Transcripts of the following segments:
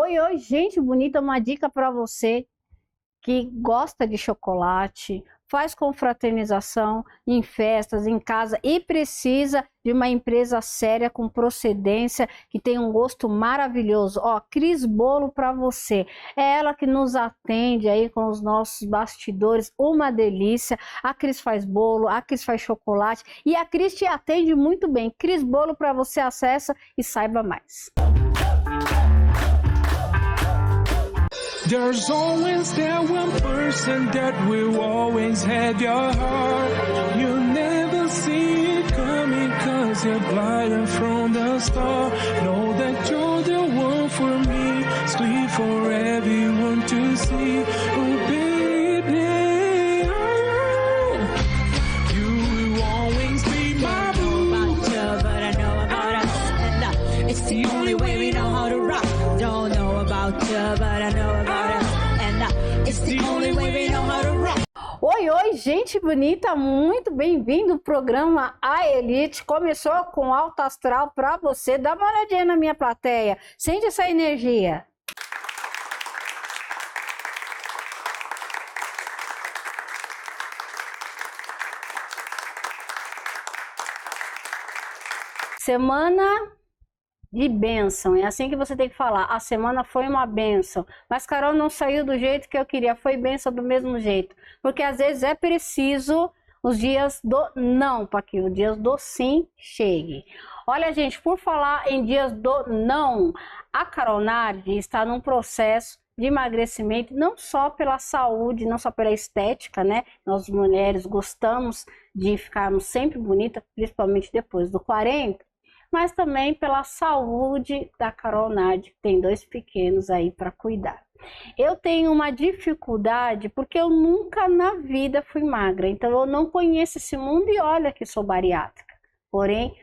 Oi, oi, gente bonita, uma dica para você que gosta de chocolate, faz confraternização em festas, em casa e precisa de uma empresa séria com procedência, que tem um gosto maravilhoso. Ó, Cris Bolo para você. É ela que nos atende aí com os nossos bastidores, uma delícia. A Cris faz bolo, a Cris faz chocolate e a Cris te atende muito bem. Cris Bolo para você, acessa e saiba mais. There's always that one person that will always have your heart. You never see it coming cause you're blinded from the start. Know that you're the one for me, sweet for everyone to see. Oh baby, oh, you will always be my boo. But I know about us, and it's the only way we know how to rock. Don't know about you, but I know about us, and it's the only way we know how to rock. Oi, oi, gente bonita, muito bem-vindo ao programa A Elite. Começou com alto astral para você. Dá uma olhadinha na minha plateia, sente essa energia. Semana de bênção, é assim que você tem que falar. A semana foi uma bênção, mas Carol não saiu do jeito que eu queria, foi bênção do mesmo jeito, porque às vezes é preciso os dias do não para que os dias do sim chegue. Olha, gente, por falar em dias do não, a Carol Nardi está num processo de emagrecimento, não só pela saúde, não só pela estética, né? Nós mulheres gostamos de ficarmos sempre bonitas, principalmente depois do 40, mas também pela saúde da Carol Nardi, que tem 2 pequenos aí para cuidar. Eu tenho uma dificuldade porque eu nunca na vida fui magra, então eu não conheço esse mundo e olha que sou bariátrica. Porém,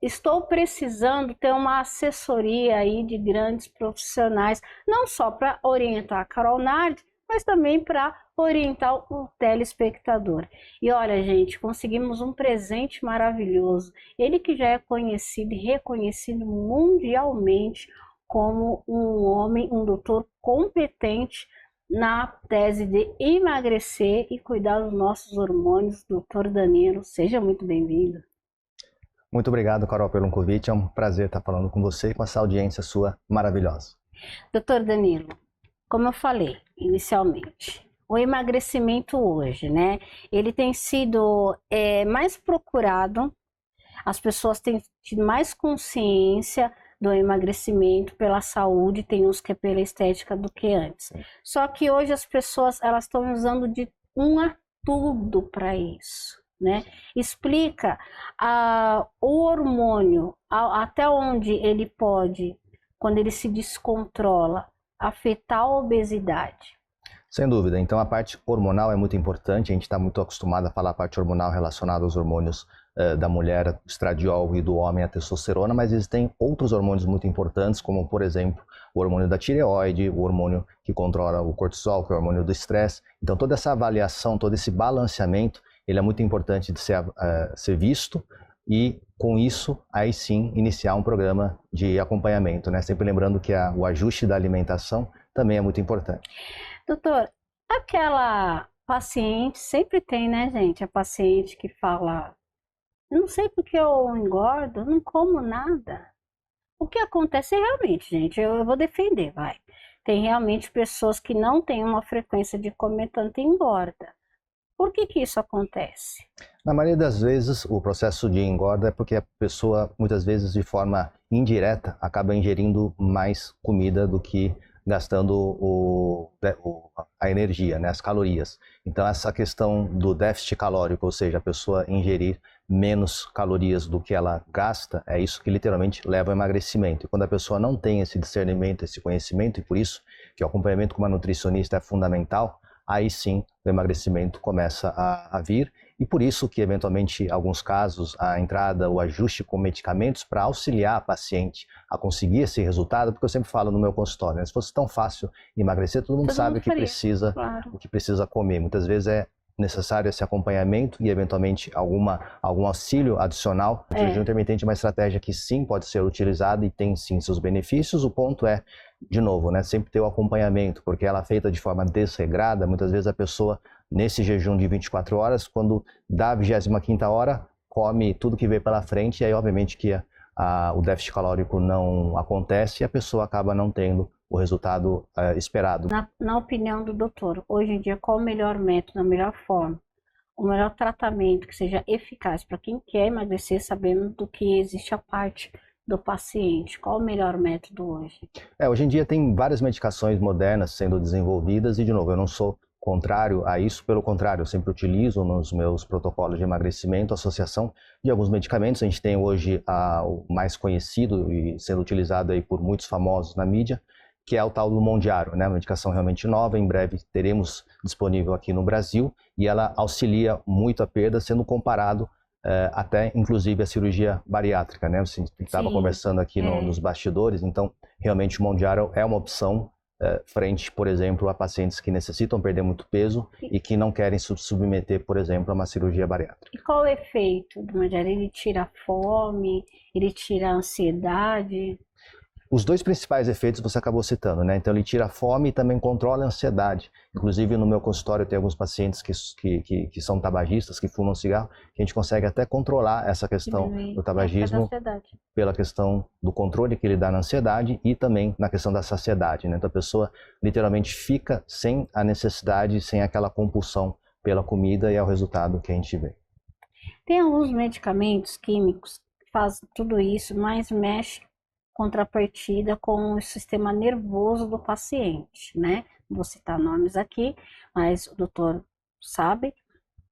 estou precisando ter uma assessoria aí de grandes profissionais, não só para orientar a Carol Nardi, mas também para orientar o telespectador. E olha, gente, conseguimos um presente maravilhoso. Ele que já é conhecido e reconhecido mundialmente como um homem, um doutor competente na tese de emagrecer e cuidar dos nossos hormônios, doutor Danilo. Seja muito bem-vindo. Muito obrigado, Carol, pelo convite. É um prazer estar falando com você e com essa audiência sua maravilhosa. Doutor Danilo, como eu falei inicialmente, o emagrecimento hoje, né? Ele tem sido mais procurado, as pessoas têm tido mais consciência do emagrecimento pela saúde, tem uns que é pela estética do que antes. Sim. Só que hoje as pessoas elas estão usando de um a tudo para isso, né? Explica o hormônio, até onde ele pode, quando ele se descontrola, afetar a obesidade. Sem dúvida. Então a parte hormonal é muito importante. A gente está muito acostumado a falar a parte hormonal relacionada aos hormônios da mulher, o estradiol, e do homem, a testosterona, mas existem outros hormônios muito importantes, como por exemplo o hormônio da tireoide, o hormônio que controla o cortisol, que é o hormônio do estresse. Então toda essa avaliação, todo esse balanceamento, ele é muito importante de ser visto e com isso aí sim iniciar um programa de acompanhamento, né? Sempre lembrando que o ajuste da alimentação também é muito importante. Doutor, aquela paciente, sempre tem, né, gente? A paciente que fala, eu não sei porque eu engordo, eu não como nada. O que acontece realmente, gente, eu vou defender, vai. Tem realmente pessoas que não têm uma frequência de comer tanto e engorda. Por que isso acontece? Na maioria das vezes, o processo de engorda é porque a pessoa, muitas vezes de forma indireta, acaba ingerindo mais comida do que gastando a energia, né, as calorias. Então essa questão do déficit calórico, ou seja, a pessoa ingerir menos calorias do que ela gasta, é isso que literalmente leva ao emagrecimento. E quando a pessoa não tem esse discernimento, esse conhecimento, e por isso que o acompanhamento com uma nutricionista é fundamental, aí sim o emagrecimento começa a vir. E por isso que, eventualmente, em alguns casos, a entrada, o ajuste com medicamentos para auxiliar a paciente a conseguir esse resultado, porque eu sempre falo no meu consultório, né? Se fosse tão fácil emagrecer, todo mundo sabe o que precisa, claro, o que precisa comer. Muitas vezes é necessário esse acompanhamento e, eventualmente, algum auxílio adicional. A cirurgia intermitente é uma estratégia que sim pode ser utilizada e tem sim seus benefícios. O ponto é de novo, né, sempre ter o acompanhamento, porque ela é feita de forma desregrada, muitas vezes a pessoa, nesse jejum de 24 horas, quando dá a 25ª hora, come tudo que vem pela frente, e aí obviamente que o déficit calórico não acontece e a pessoa acaba não tendo o resultado esperado. Na opinião do doutor, hoje em dia, qual o melhor método, a melhor forma, o melhor tratamento que seja eficaz para quem quer emagrecer, sabendo do que existe a parte do paciente? Qual o melhor método hoje? Hoje em dia tem várias medicações modernas sendo desenvolvidas e, de novo, eu não sou contrário a isso, pelo contrário, eu sempre utilizo nos meus protocolos de emagrecimento a associação de alguns medicamentos. A gente tem hoje o mais conhecido e sendo utilizado aí por muitos famosos na mídia, que é o tal do Mondiaro, né? Uma medicação realmente nova, em breve teremos disponível aqui no Brasil, e ela auxilia muito a perda, sendo comparado até inclusive a cirurgia bariátrica, né? Você estava conversando aqui nos bastidores, então realmente o Mondiaro é uma opção frente, por exemplo, a pacientes que necessitam perder muito peso e que não querem se submeter, por exemplo, a uma cirurgia bariátrica. E qual o efeito do Mondiaro? Ele tira a fome, ele tira a ansiedade? Os dois principais efeitos você acabou citando, né? Então ele tira a fome e também controla a ansiedade. Inclusive no meu consultório tem alguns pacientes que são tabagistas, que fumam cigarro, que a gente consegue até controlar essa questão do tabagismo pela questão do controle que ele dá na ansiedade e também na questão da saciedade, né? Então a pessoa literalmente fica sem a necessidade, sem aquela compulsão pela comida, e é o resultado que a gente vê. Tem alguns medicamentos químicos que fazem tudo isso, mas mexe contrapartida com o sistema nervoso do paciente, né? Não vou citar nomes aqui, mas o doutor sabe.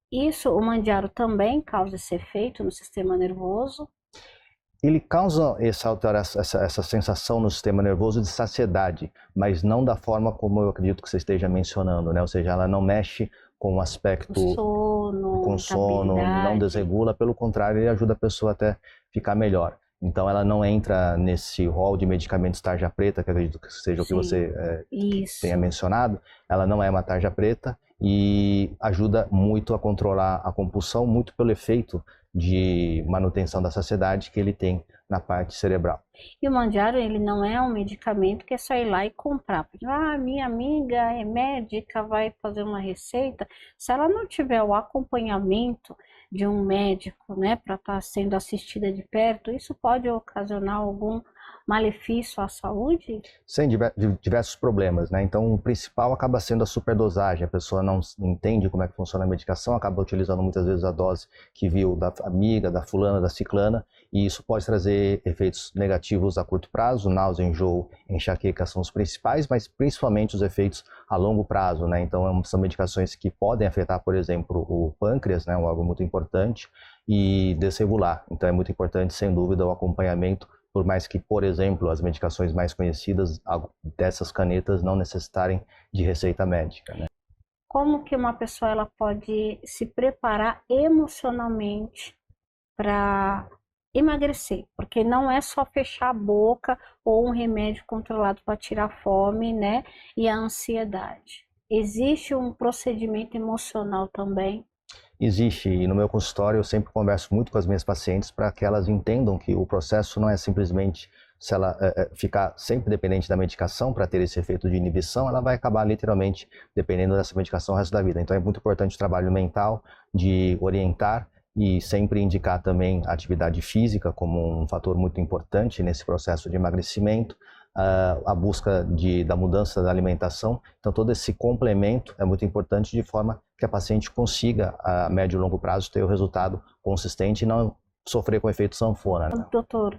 Isso, o Mondiaro também causa esse efeito no sistema nervoso? Ele causa essa sensação no sistema nervoso de saciedade, mas não da forma como eu acredito que você esteja mencionando, né? Ou seja, ela não mexe com o aspecto com sono, não desregula, pelo contrário, ele ajuda a pessoa até a ficar melhor. Então ela não entra nesse rol de medicamentos tarja preta, que eu acredito que seja o que você tenha mencionado. Ela não é uma tarja preta e ajuda muito a controlar a compulsão, muito pelo efeito de manutenção da saciedade que ele tem na parte cerebral. E o Mondiaro, ele não é um medicamento que é só ir lá e comprar. Minha amiga é médica, vai fazer uma receita. Se ela não tiver o acompanhamento de um médico, né, para estar sendo assistida de perto, isso pode ocasionar algum malefício à saúde? Sem diversos problemas, né? Então o principal acaba sendo a superdosagem. A pessoa não entende como é que funciona a medicação, acaba utilizando muitas vezes a dose que viu da amiga, da fulana, da ciclana, e isso pode trazer efeitos negativos a curto prazo. Náusea, enjoo, enxaqueca são os principais, mas principalmente os efeitos a longo prazo, né? Então são medicações que podem afetar, por exemplo, o pâncreas, né? Um órgão muito importante, e desregular. Então é muito importante, sem dúvida, o acompanhamento, por mais que, por exemplo, as medicações mais conhecidas dessas canetas não necessitarem de receita médica, né? Como que uma pessoa ela pode se preparar emocionalmente para emagrecer? Porque não é só fechar a boca ou um remédio controlado para tirar a fome, né? E a ansiedade. Existe um procedimento emocional também? Existe, e no meu consultório eu sempre converso muito com as minhas pacientes para que elas entendam que o processo não é simplesmente, se ela ficar sempre dependente da medicação para ter esse efeito de inibição, ela vai acabar literalmente dependendo dessa medicação o resto da vida. Então é muito importante o trabalho mental, de orientar e sempre indicar também a atividade física como um fator muito importante nesse processo de emagrecimento, a busca da mudança da alimentação. Então todo esse complemento é muito importante, de forma que a paciente consiga, a médio e longo prazo, ter o resultado consistente e não sofrer com o efeito sanfona, né? Doutor,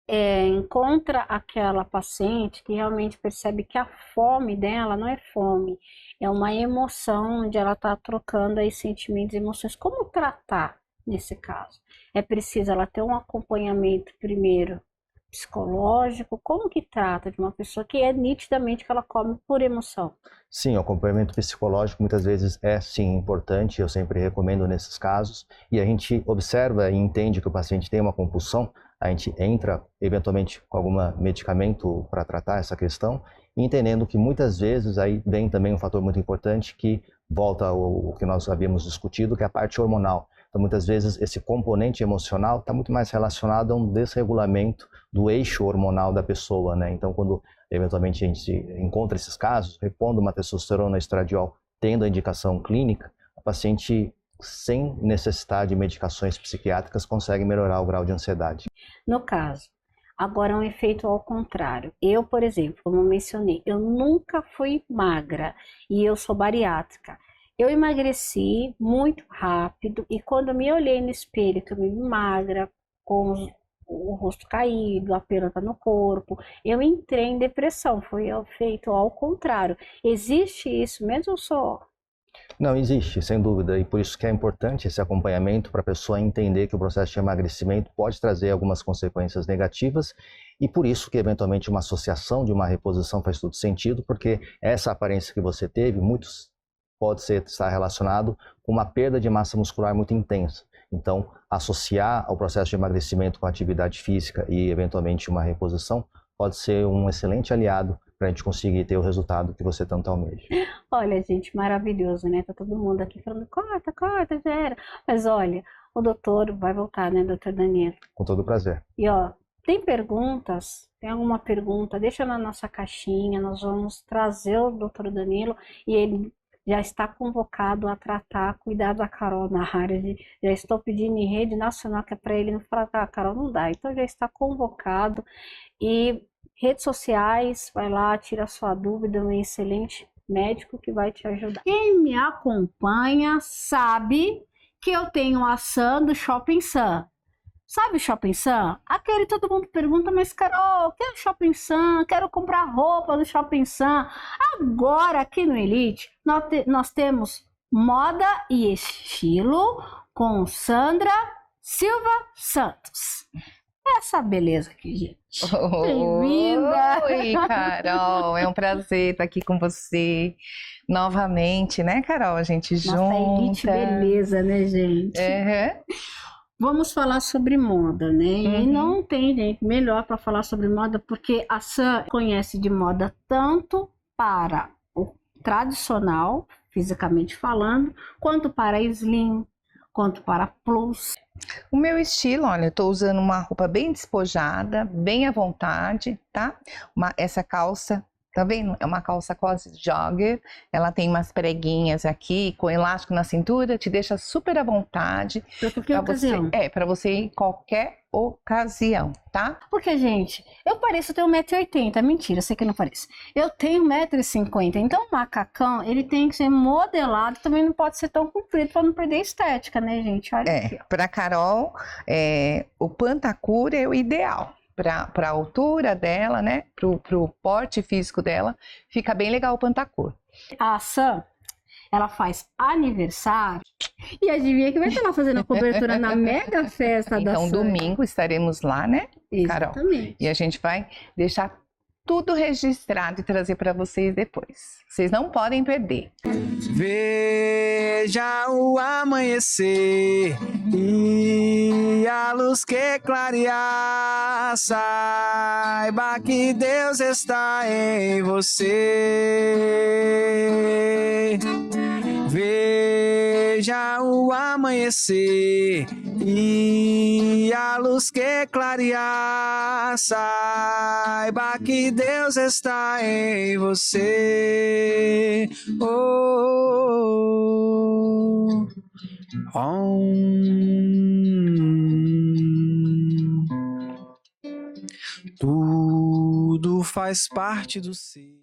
encontra aquela paciente que realmente percebe que a fome dela não é fome, é uma emoção onde ela está trocando aí sentimentos e emoções. Como tratar nesse caso? É preciso ela ter um acompanhamento primeiro psicológico? Como que trata de uma pessoa que é nitidamente que ela come por emoção? Sim, o acompanhamento psicológico muitas vezes é sim importante, eu sempre recomendo nesses casos, e a gente observa e entende que o paciente tem uma compulsão, a gente entra eventualmente com algum medicamento para tratar essa questão, entendendo que muitas vezes aí vem também um fator muito importante que volta ao que nós havíamos discutido, que é a parte hormonal. Então, muitas vezes, esse componente emocional está muito mais relacionado a um desregulamento do eixo hormonal da pessoa, né? Então, quando eventualmente a gente encontra esses casos, repondo uma testosterona estradiol tendo a indicação clínica, a paciente, sem necessidade de medicações psiquiátricas, consegue melhorar o grau de ansiedade. No caso, agora é um efeito ao contrário. Eu, por exemplo, como eu mencionei, eu nunca fui magra e eu sou bariátrica. Eu emagreci muito rápido e quando eu me olhei no espelho, que eu me vi magra, com o rosto caído, a pena no corpo, eu entrei em depressão. Foi feito ao contrário. Existe isso mesmo só? Não, existe, sem dúvida, e por isso que é importante esse acompanhamento para a pessoa entender que o processo de emagrecimento pode trazer algumas consequências negativas e por isso que eventualmente uma associação de uma reposição faz todo sentido, porque essa aparência que você teve, pode estar relacionado com uma perda de massa muscular muito intensa. Então, associar ao processo de emagrecimento com atividade física e eventualmente uma reposição pode ser um excelente aliado para a gente conseguir ter o resultado que você tanto almeja. Olha, gente, maravilhoso, né? Tá todo mundo aqui falando, corta, já era. Mas olha, o doutor vai voltar, né, doutor Danilo? Com todo prazer. E ó, tem perguntas? Tem alguma pergunta? Deixa na nossa caixinha, nós vamos trazer o doutor Danilo e ele já está convocado a tratar, cuidar da Carol na área já estou pedindo em rede nacional, que é para ele não falar, ah, Carol, não dá. Então já está convocado e redes sociais, vai lá, tira a sua dúvida, um excelente médico que vai te ajudar. Quem me acompanha sabe que eu tenho a Sam do Shopping Sam. Sabe o Shopping Sam? Aquele todo mundo pergunta, mas Carol, quero Shopping Sam, quero comprar roupa no Shopping Sam. Agora aqui no Elite nós temos moda e estilo com Sandra Silva Santos. Essa beleza aqui, gente. Bem-vinda! Oi, Carol, é um prazer estar aqui com você novamente, né, Carol? A gente Nossa, Elite junta. beleza, né, gente? Vamos falar sobre moda, né? E não tem gente melhor para falar sobre moda, porque a Sam conhece de moda tanto para o tradicional, fisicamente falando, quanto para slim, quanto para plus. O meu estilo, olha, eu tô usando uma roupa bem despojada, bem à vontade, tá? Essa calça, tá vendo? É uma calça quase jogger, ela tem umas preguinhas aqui, com elástico na cintura, te deixa super à vontade. Pra qualquer ocasião. Pra você ir em qualquer ocasião, tá? Porque, gente, eu pareço ter 1,80 m, mentira, sei que eu não pareço. Eu tenho 1,50 m, então o macacão, ele tem que ser modelado, também não pode ser tão comprido para não perder a estética, né, gente? Olha aqui, ó. Pra Carol, o pantacur é o ideal. Para a altura dela, né? Pro porte físico dela, fica bem legal o pantacur. A Sam, ela faz aniversário e adivinha que vai estar lá fazendo a cobertura na mega festa da Sam. Então, domingo estaremos lá, né, Carol? Exatamente. E a gente vai deixar tudo registrado e trazer para vocês depois. Vocês não podem perder. Veja o amanhecer e a luz que clarear, saiba que Deus está em você. Veja o amanhecer e a luz que clarear, saiba que Deus está em você. Tudo faz parte do ser.